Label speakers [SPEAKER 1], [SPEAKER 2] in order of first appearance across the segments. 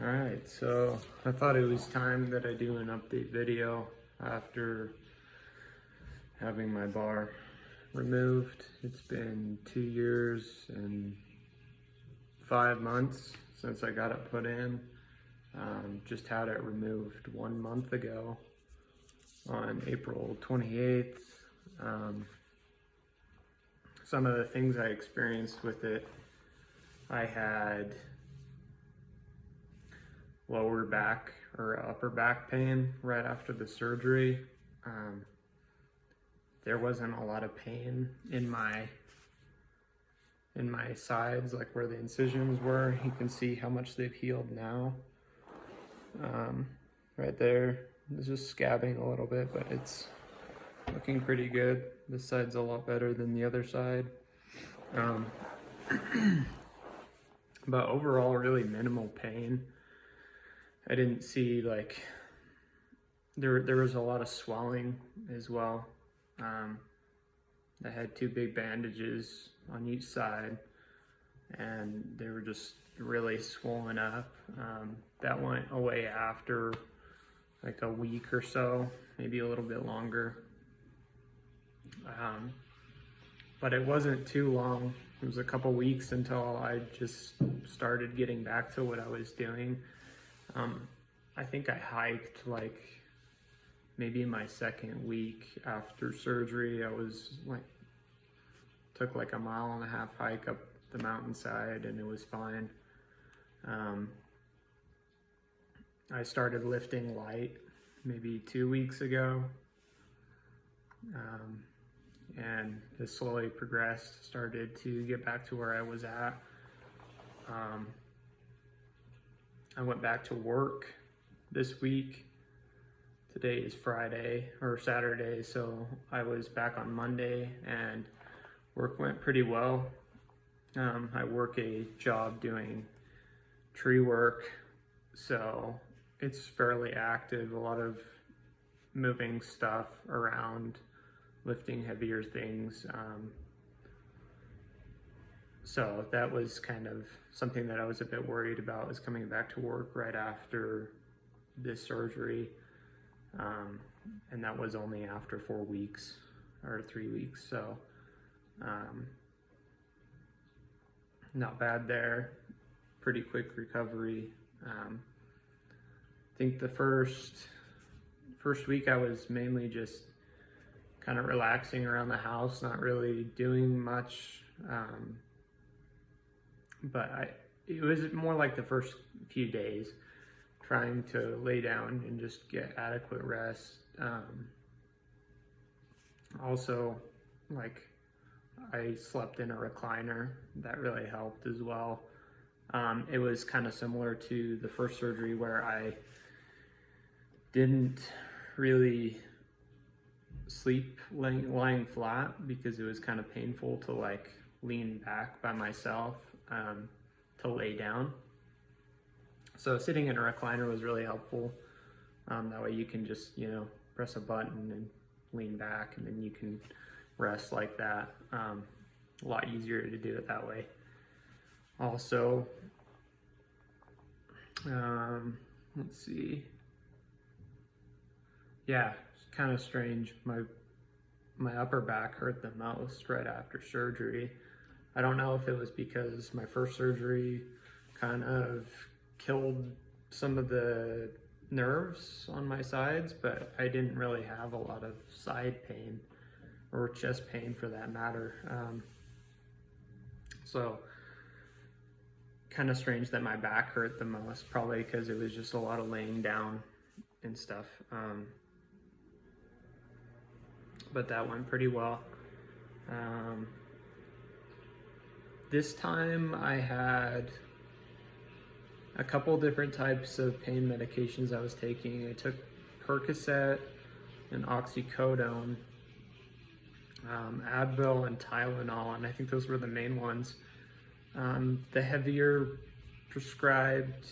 [SPEAKER 1] Alright, so I thought it was time that I do an update video after having my bar removed. It's been 2 years and 5 months since I got it put in. Just had it removed 1 month ago on April 28th. Some of the things I experienced with it, I had lower back or upper back pain right after the surgery. There wasn't a lot of pain in my sides, like where the incisions were. You can see how much they've healed now. Right there, it's just scabbing a little bit, but it's looking pretty good. This side's a lot better than the other side. But overall, really minimal pain. I didn't see like, there was a lot of swelling as well. I had 2 big bandages on each side and they were just really swollen up. That went away after like a week or so, maybe a little bit longer. But it wasn't too long. It was a couple weeks until I just started getting back to what I was doing. I think I hiked like maybe my 2nd week after surgery. I was like, took like a 1.5 mile hike up the mountainside and it was fine. I started lifting light maybe 2 weeks ago. And it slowly progressed, started to get back to where I was at. I went back to work this week. Today is Friday or Saturday, so I was back on Monday and work went pretty well. I work a job doing tree work, so it's fairly active, a lot of moving stuff around, lifting heavier things. So that was kind of something that I was a bit worried about, was coming back to work right after this surgery. And that was only after 4 weeks or 3 weeks. So not bad there, pretty quick recovery. I think the first week I was mainly just kind of relaxing around the house, not really doing much. But it was more like the first few days, trying to lay down and just get adequate rest. Also, like, I slept in a recliner. That really helped as well. It was kind of similar to the first surgery where I didn't really sleep lying flat because it was kind of painful to like lean back by myself to lay down. So sitting in a recliner was really helpful. That way you can just, press a button and lean back and then you can rest like that. A lot easier to do it that way. Also, let's see. Yeah, it's kind of strange. My upper back hurt the most right after surgery. I don't know if it was because my first surgery kind of killed some of the nerves on my sides, but I didn't really have a lot of side pain or chest pain for that matter. So kind of strange that my back hurt the most, probably because it was just a lot of laying down and stuff. But that went pretty well. This time I had a couple different types of pain medications I was taking. I took Percocet and oxycodone, Advil and Tylenol, and I think those were the main ones. The heavier prescribed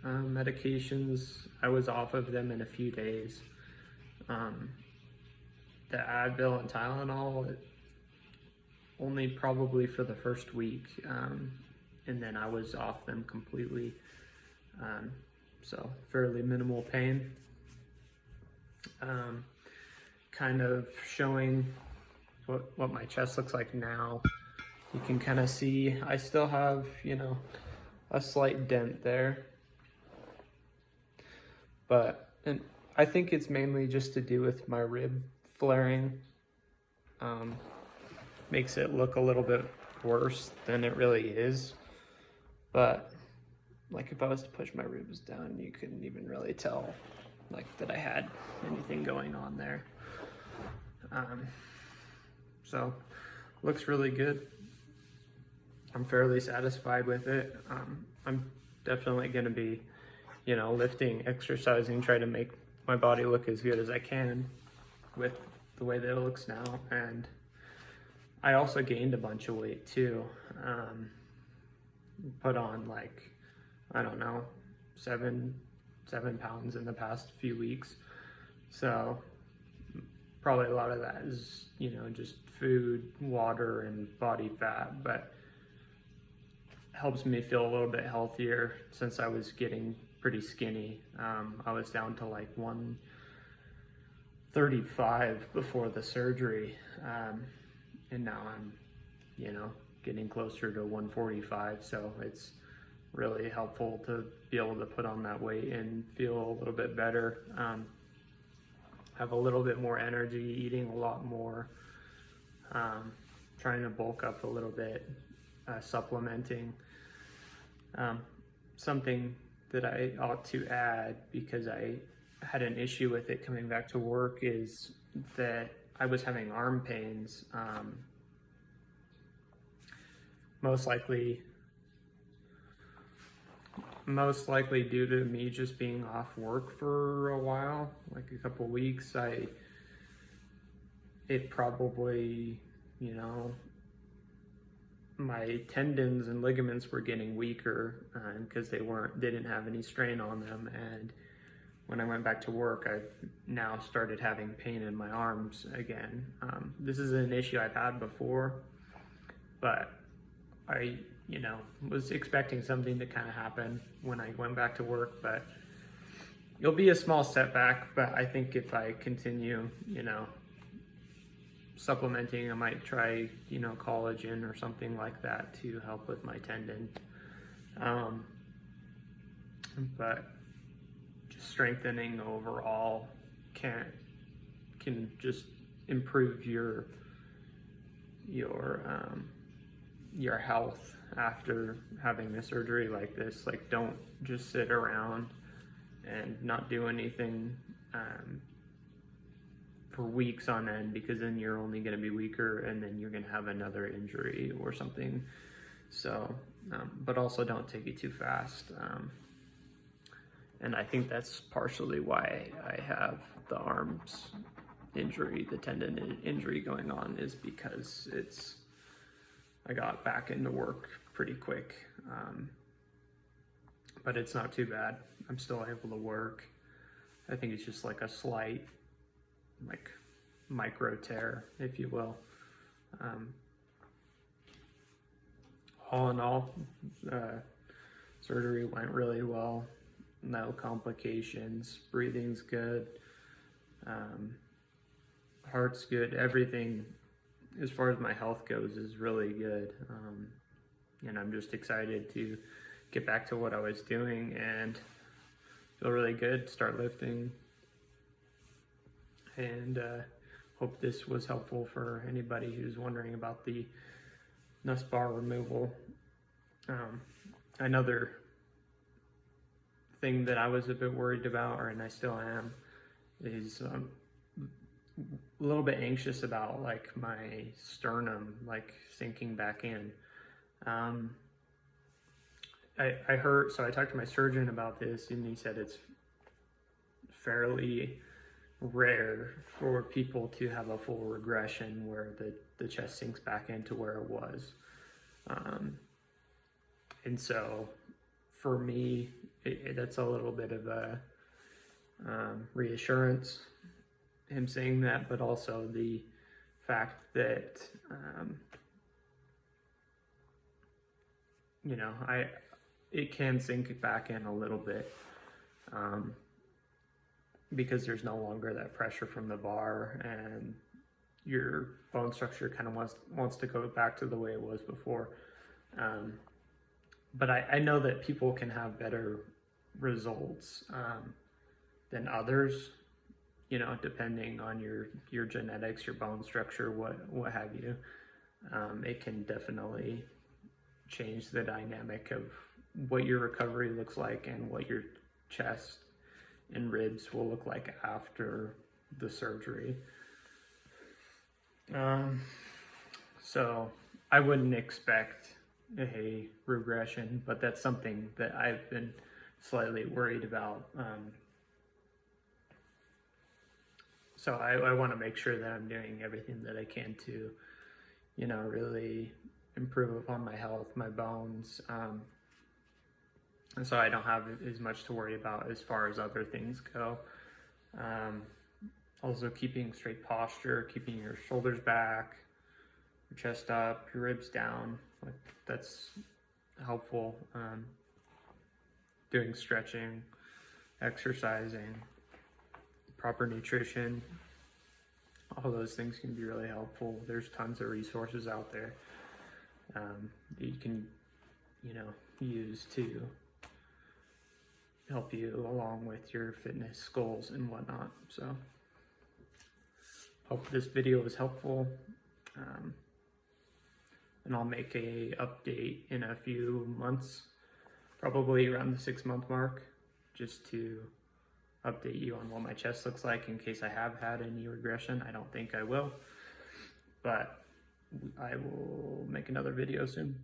[SPEAKER 1] medications, I was off of them in a few days. The Advil and Tylenol, only probably for the first week, and then I was off them completely. so fairly minimal pain. Kind of showing what my chest looks like now. You can kind of see I still have, you know, a slight dent there, and I think it's mainly just to do with my rib flaring. Makes it look a little bit worse than it really is. But like if I was to push my ribs down, you couldn't even really tell like that I had anything going on there. So looks really good. I'm fairly satisfied with it. I'm definitely going to be, you know, lifting, exercising, try to make my body look as good as I can with the way that it looks now. And I also gained a bunch of weight too. Put on like, I don't know, seven pounds in the past few weeks. So probably a lot of that is, you know, just food, water, and body fat, but helps me feel a little bit healthier since I was getting pretty skinny. I was down to like 135 before the surgery, and now I'm, you know, getting closer to 145, so it's really helpful to be able to put on that weight and feel a little bit better. Have a little bit more energy, eating a lot more, trying to bulk up a little bit, supplementing. Something that I ought to add, because I had an issue with it coming back to work, is that I was having arm pains, most likely due to me just being off work for a while, like a couple weeks. It probably, you know, my tendons and ligaments were getting weaker because they didn't have any strain on them. And when I went back to work, I've now started having pain in my arms again. This is an issue I've had before, but I, you know, was expecting something to kind of happen when I went back to work, but it'll be a small setback. But I think if I continue, you know, supplementing, I might try, you know, collagen or something like that to help with my tendon. But just strengthening overall can just improve your health after having a surgery like this. Like, don't just sit around and not do anything for weeks on end, because then you're only going to be weaker and then you're going to have another injury or something. So, but also don't take it too fast. And I think that's partially why I have the arms injury, the tendon injury going on, is because I got back into work pretty quick. But it's not too bad. I'm still able to work. I think it's just like a slight, like, micro tear, if you will. All in all, surgery went really well. No complications. Breathing's good. Heart's good. Everything, as far as my health goes, is really good. And I'm just excited to get back to what I was doing and feel really good, start lifting. And hope this was helpful for anybody who's wondering about the Nuss bar removal. Another thing that I was a bit worried about, and I still am, is a little bit anxious about like my sternum like sinking back in. I heard, so I talked to my surgeon about this, and he said it's fairly rare for people to have a full regression where the chest sinks back into where it was. And so for me, that's a little bit of a reassurance, him saying that, but also the fact that, you know, it can sink back in a little bit. because there's no longer that pressure from the bar, and your bone structure kind of wants to go back to the way it was before. But I know that people can have better results than others, you know, depending on your genetics, your bone structure, what have you. It can definitely change the dynamic of what your recovery looks like and what your chest and ribs will look like after the surgery. So I wouldn't expect a regression, but that's something that I've been slightly worried about. So I want to make sure that I'm doing everything that I can to, you know, really improve upon my health, my bones, and so I don't have as much to worry about as far as other things go. Also keeping straight posture, keeping your shoulders back, your chest up, your ribs down, like that's helpful. Doing stretching, exercising, proper nutrition, all those things can be really helpful. There's tons of resources out there that you can, you know, use to help you along with your fitness goals and whatnot. So hope this video was helpful, and I'll make a update in a few months, probably around the 6-month mark, just to update you on what my chest looks like in case I have had any regression. I don't think I will, but I will make another video soon.